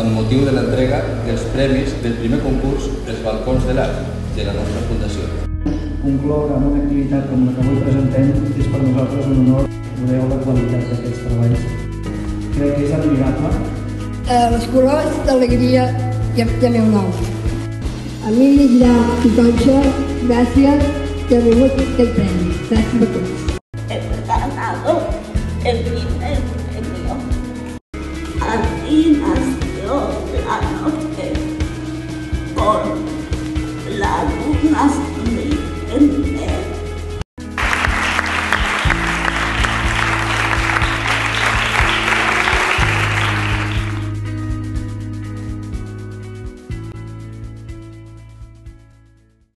amb motiu de l'entrega dels premis del primer concurs dels balcons de l'art de la nostra fundació. Concloure amb una activitat com la que avui presentem és per nosaltres un honor poder veure la qualitat d'aquests treballs. Crec que és admirable. Les colors d'alegria i el meu nom. Emili Girà i Conxa, gràcies que ha rebut aquest premi. Gràcies a tots. He ganado el